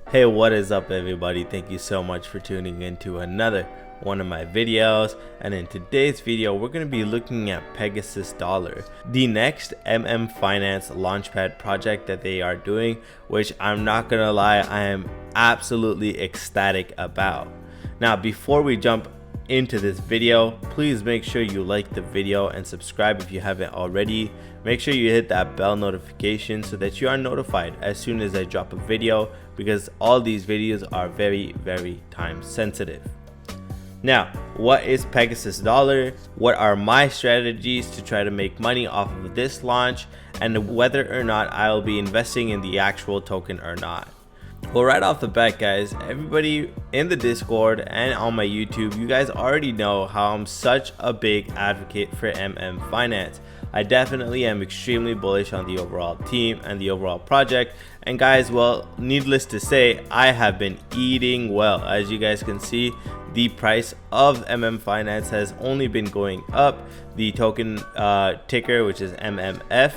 Hey, what is up everybody? Thank you so much for tuning into another one of my videos, and in today's video we're going to be looking at Pegasus Dollar, the next Finance Launchpad project that they are doing, which I'm not gonna lie, I am absolutely ecstatic about. Now before we jump into this video, please make sure you like the video and subscribe if you haven't already. Make sure you hit that bell notification so that you are notified as soon as I drop a video, because all these videos are very time sensitive. Now, what is Pegasus Dollar? What are my strategies to try to make money off of this launch, and whether or not I will be investing in the actual token or not? Well, right off the bat guys, everybody in the Discord and on my YouTube, you guys already know how I'm such a big advocate for Finance. I definitely am extremely bullish on the overall team and the overall project. And guys, well, needless to say, I have been eating well. As you guys can see, the price of Finance has only been going up. The token ticker, which is MMF,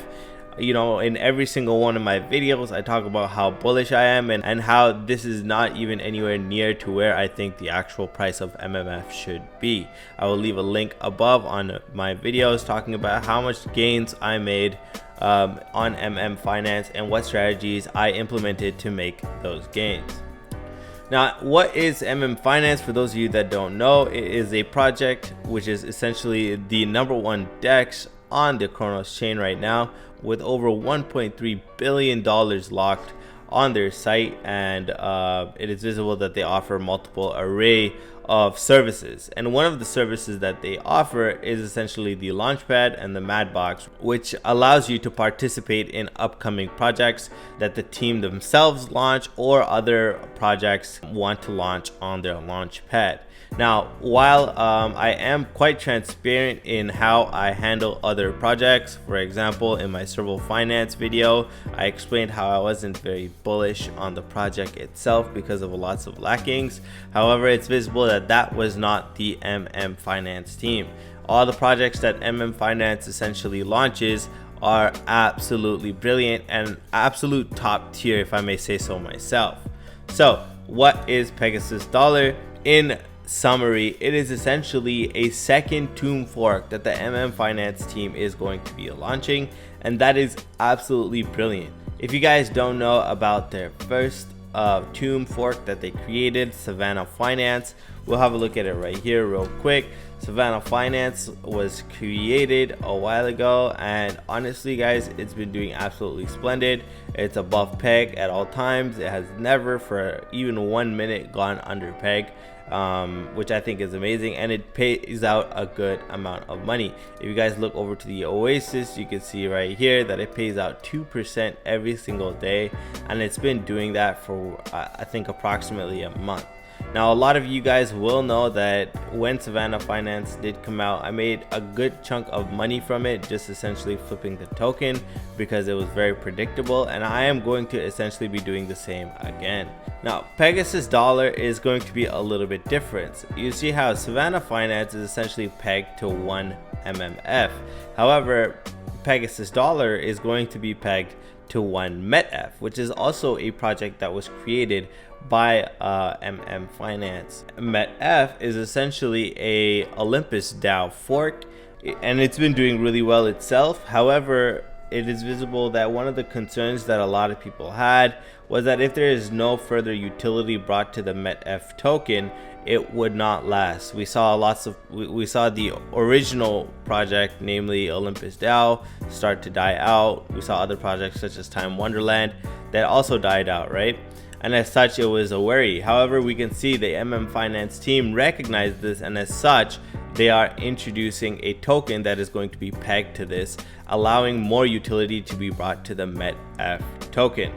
you know, in every single one of my videos I talk about how bullish I am and how this is not even anywhere near to where I think the actual price of MMF should be. I will leave a link above on my videos talking about how much gains I made on Finance and what strategies I implemented to make those gains. Now, what is Finance? For those of you that don't know, it is a project which is essentially the #1 DEX on the Kronos chain right now, with over $1.3 billion locked on their site, and it is visible that they offer multiple array of services, and one of the services that they offer is essentially the Launchpad and the Madbox, which allows you to participate in upcoming projects that the team themselves launch or other projects want to launch on their Launchpad. Now, while I am quite transparent in how I handle other projects, for example, in my Servo Finance video, I explained how I wasn't very bullish on the project itself because of lots of lackings. However, it's visible that that was not the Finance team. All the projects that Finance essentially launches are absolutely brilliant and absolute top tier, if I may say so myself. So, what is Pegasus Dollar? In summary, it is essentially a second tomb fork that the Finance team is going to be launching, and that is absolutely brilliant. If you guys don't know about their first tomb fork that they created, Savannah Finance, we'll have a look at it right here real quick. Savannah Finance was created a while ago, and honestly guys, it's been doing absolutely splendid. It's above peg at all times. It has never for even 1 minute gone under peg, which I think is amazing, and it pays out a good amount of money. If you guys look over to the Oasis, you can see right here that it pays out 2% every single day, and it's been doing that for I think approximately a month. Now, a lot of you guys will know that when Savannah Finance did come out, I made a good chunk of money from it, just essentially flipping the token because it was very predictable, and I am going to essentially be doing the same again. Now, Pegasus Dollar is going to be a little bit different. You see how Savannah Finance is essentially pegged to 1 MMF. However, Pegasus Dollar is going to be pegged to 1 METF, which is also a project that was created by Finance. METF is essentially a Olympus DAO fork, and it's been doing really well itself. However, it is visible that one of the concerns that a lot of people had was that if there is no further utility brought to the METF token, it would not last. We saw we saw the original project, namely Olympus DAO, start to die out. We saw other projects such as Time Wonderland that also died out, right? And as such, it was a worry. However, we can see the Finance team recognized this, and as such, they are introducing a token that is going to be pegged to this, allowing more utility to be brought to the METF token.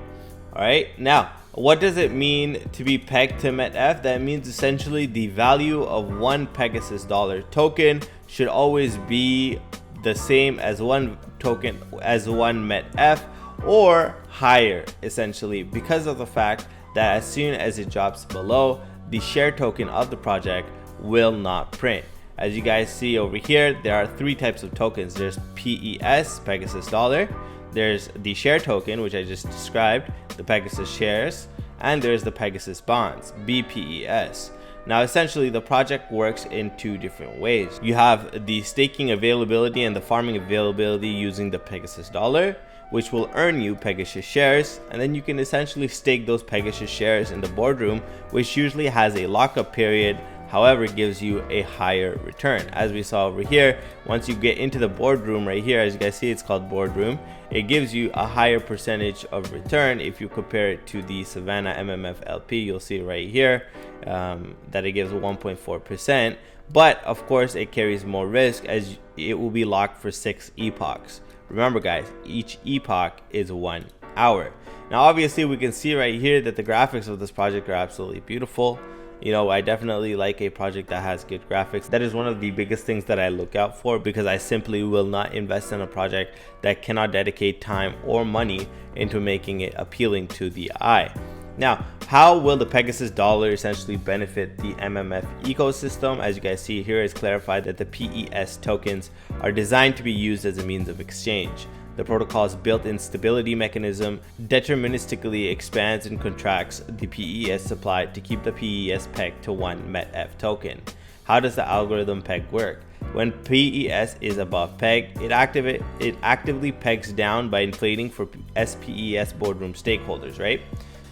All right, now, what does it mean to be pegged to METF? That means essentially the value of 1 Pegasus Dollar token should always be the same as 1 token as 1 METF, or higher, essentially, because of the fact that as soon as it drops below, the share token of the project will not print. As you guys see over here, there are 3 types of tokens. There's PES, Pegasus Dollar. There's the share token, which I just described, the Pegasus shares, and there's the Pegasus bonds, BPES. Now essentially the project works in two different ways. You have the staking availability and the farming availability using the Pegasus dollar, which will earn you Pegasus shares, and then you can essentially stake those Pegasus shares in the boardroom, which usually has a lockup period, however gives you a higher return. As we saw over here, once you get into the boardroom right here, as you guys see, it's called boardroom, it gives you a higher percentage of return. If you compare it to the Savannah MMF LP, you'll see right here that it gives 1.4%, but of course it carries more risk as it will be locked for 6 epochs. Remember guys, each epoch is 1 hour. Now obviously we can see right here that the graphics of this project are absolutely beautiful. You know, I definitely like a project that has good graphics. That is one of the biggest things that I look out for, because I simply will not invest in a project that cannot dedicate time or money into making it appealing to the eye. Now, how will the Pegasus dollar essentially benefit the MMF ecosystem? As you guys see here, it's clarified that the PES tokens are designed to be used as a means of exchange. The protocol's built-in stability mechanism deterministically expands and contracts the PES supply to keep the PES pegged to 1 METF token. How does the algorithm peg work? When PES is above peg, it actively pegs down by inflating for SPES boardroom stakeholders, right?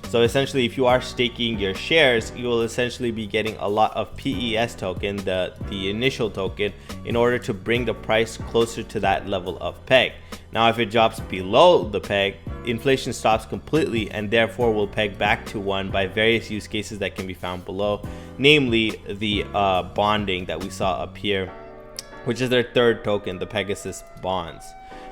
So essentially, if you are staking your shares, you will essentially be getting a lot of PES token, the initial token, in order to bring the price closer to that level of peg. Now, if it drops below the peg, inflation stops completely and therefore will peg back to 1 by various use cases that can be found below, namely the bonding that we saw up here, which is their third token, the Pegasus bonds.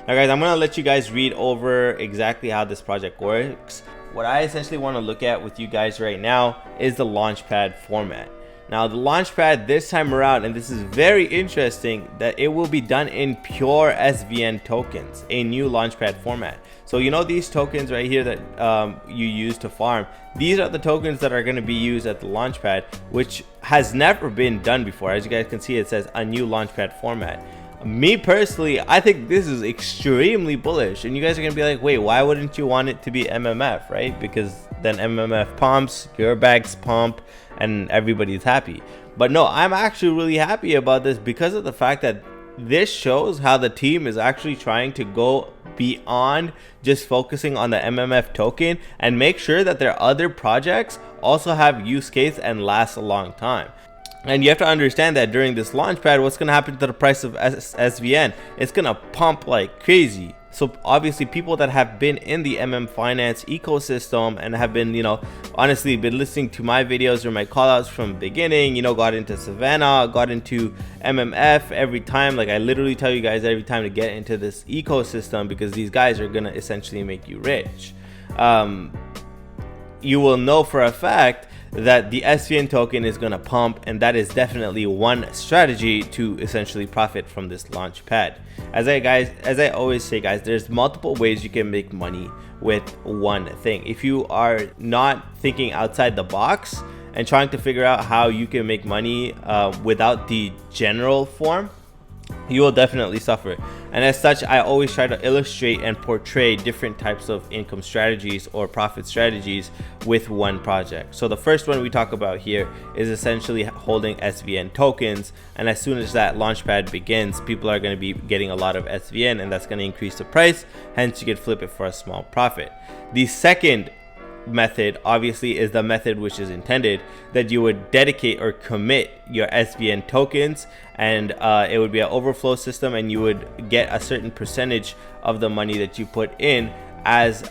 Now guys, I'm going to let you guys read over exactly how this project works. What I essentially want to look at with you guys right now is the Launchpad format. Now the Launchpad this time around, and this is very interesting, that it will be done in pure SVN tokens, a new Launchpad format. So you know these tokens right here that you use to farm, these are the tokens that are going to be used at the Launchpad, which has never been done before. As you guys can see, it says a new Launchpad format. Me personally, I think this is extremely bullish, and you guys are gonna be like, wait, why wouldn't you want it to be MMF, right? Because then MMF pumps, your bags pump, and everybody's happy. But no, I'm actually really happy about this because of the fact that this shows how the team is actually trying to go beyond just focusing on the MMF token and make sure that their other projects also have use case and last a long time. And you have to understand that during this Launchpad, what's going to happen to the price of SVN? It's going to pump like crazy. So obviously people that have been in the Finance ecosystem and have been, you know, honestly been listening to my videos or my callouts from the beginning, you know, got into Savannah, got into MMF every time. Like I literally tell you guys every time to get into this ecosystem, because these guys are going to essentially make you rich. You will know for a fact that the SVN token is going to pump, and that is definitely one strategy to essentially profit from this Launchpad. As I always say guys, there's multiple ways you can make money with one thing. If you are not thinking outside the box and trying to figure out how you can make money without the general form, you will definitely suffer. And as such, I always try to illustrate and portray different types of income strategies or profit strategies with one project. So the first one we talk about here is essentially holding SVN tokens, and as soon as that Launchpad begins, people are going to be getting a lot of SVN, and that's going to increase the price, hence you can flip it for a small profit. The second method obviously is the method which is intended, that you would dedicate or commit your SVN tokens, and it would be an overflow system, and you would get a certain percentage of the money that you put in as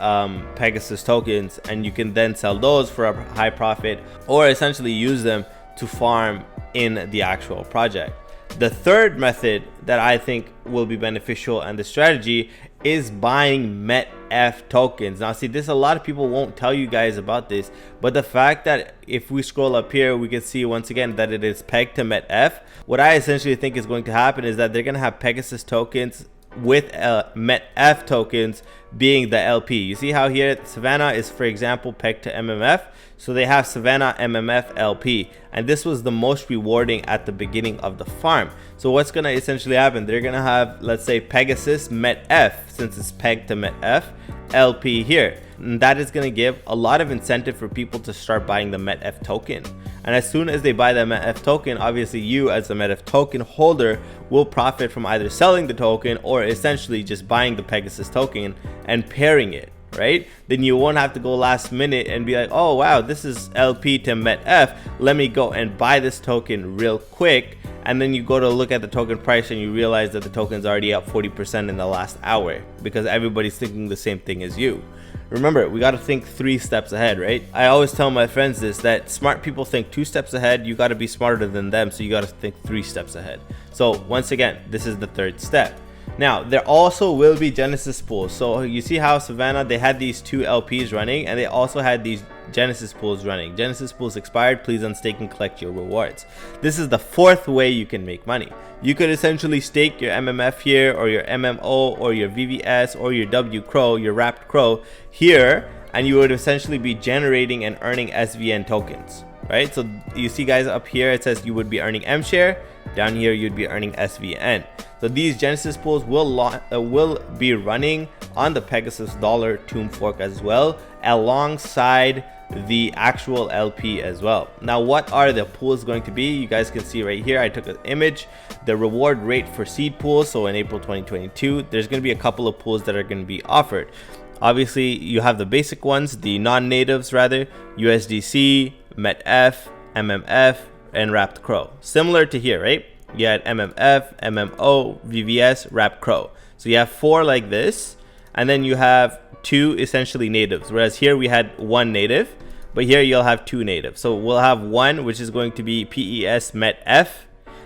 Pegasus tokens, and you can then sell those for a high profit or essentially use them to farm in the actual project. The third method that I think will be beneficial, and the strategy, is buying METF tokens. Now see, this a lot of people won't tell you guys about this, but the fact that if we scroll up here, we can see once again that it is pegged to METF. What I essentially think is going to happen is that they're going to have Pegasus tokens with METF tokens being the LP. You see how here Savannah is, for example, pegged to MMF, so they have Savannah MMF LP, and this was the most rewarding at the beginning of the farm. So what's going to essentially happen, they're going to have, let's say, Pegasus METF, since it's pegged to METF, LP here. And that is going to give a lot of incentive for people to start buying the METF token. And as soon as they buy the METF token, obviously you as the METF token holder will profit from either selling the token or essentially just buying the Pegasus token and pairing it, right? Then you won't have to go last minute and be like, oh wow, this is LP to METF, let me go and buy this token real quick. And then you go to look at the token price and you realize that the token's already up 40% in the last hour because everybody's thinking the same thing as you. Remember, we got to think 3 steps ahead, right? I always tell my friends this, that smart people think 2 steps ahead. You got to be smarter than them, so you got to think 3 steps ahead. So once again, this is the 3rd step. Now, there also will be Genesis pools. So you see how Savannah, they had these 2 LPs running, and they also had these Genesis pools running. Genesis pools expired, please unstake and collect your rewards. This is the 4th way you can make money. You could essentially stake your MMF here, or your MMO, or your VVS, or your W Crow, your wrapped Crow here, and you would essentially be generating and earning SVN tokens, right? So you see guys up here, it says you would be earning M share. Down here you'd be earning SVN. So these Genesis pools will be running on the Pegasus dollar tomb fork as well, alongside the actual LP as well. Now, what are the pools going to be? You guys can see right here, I took an image, the reward rate for seed pools. So in April 2022, there's going to be a couple of pools that are going to be offered. Obviously, you have the basic ones, the non-natives rather, USDC, METF, MMF, and Wrapped Crow. Similar to here, right? You had MMF, MMO, VVS, Wrapped Crow. So you have 4 like this, and then you have 2 essentially natives. Whereas here we had 1 native, but here you'll have 2 natives. So we'll have 1 which is going to be PES METF,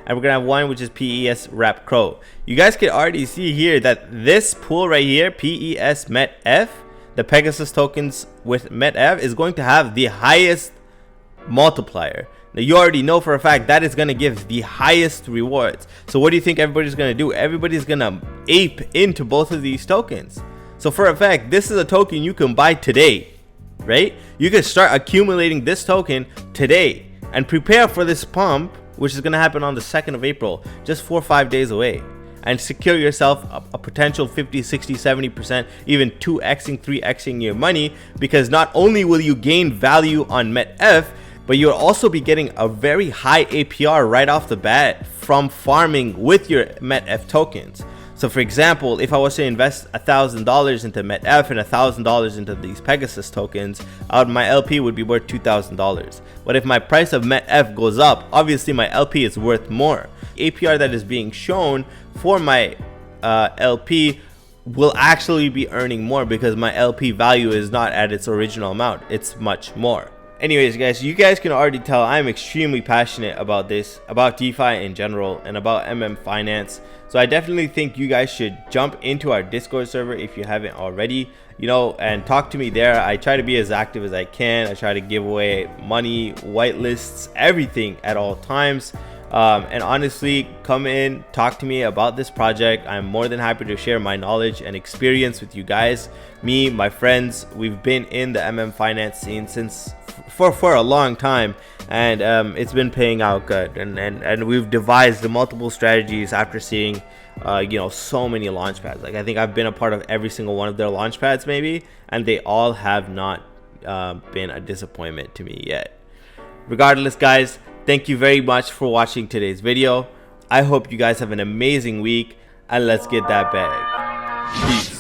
and we're gonna have 1 which is PES Wrapped Crow. You guys can already see here that this pool right here, PES METF, the Pegasus tokens with METF, is going to have the highest multiplier. Now you already know for a fact that is going to give the highest rewards. So what do you think everybody's going to do? Everybody's going to ape into both of these tokens. So for a fact, this is a token you can buy today, right? You can start accumulating this token today and prepare for this pump, which is going to happen on the 2nd of April, just 4 or 5 days away, and secure yourself a potential 50, 60, 70%, even 2xing, 3xing your money, because not only will you gain value on METF, but you'll also be getting a very high APR right off the bat from farming with your METF tokens. So for example, if I was to invest $1,000 into METF and $1,000 into these Pegasus tokens, my LP would be worth $2,000. But if my price of METF goes up, obviously my LP is worth more. APR that is being shown for my LP will actually be earning more because my LP value is not at its original amount. It's much more. Anyways guys, you guys can already tell I'm extremely passionate about this, about DeFi in general, and about Finance. So I definitely think you guys should jump into our Discord server if you haven't already, and talk to me there. I try to be as active as I can. I try to give away money, whitelists, everything at all times. And honestly, come in, talk to me about this project. I'm more than happy to share my knowledge and experience with you guys. Me, my friends, we've been in the Finance scene for a long time, and it's been paying out good, and we've devised multiple strategies after seeing so many launchpads. Like I think I've been a part of every single one of their launchpads maybe, and they all have not been a disappointment to me yet. Regardless guys, thank you very much for watching today's video. I hope you guys have an amazing week, and let's get that bag. Peace.